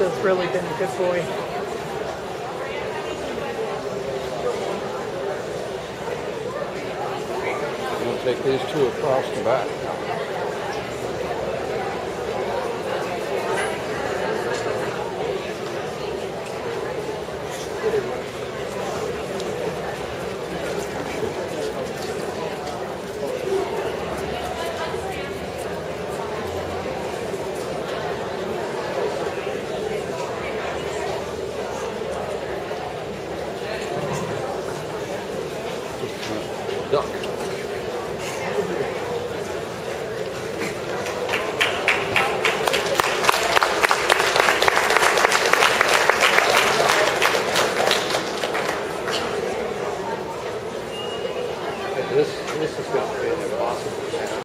has really been a good boy. I'm going to take these two across the back. Duck. This has got to be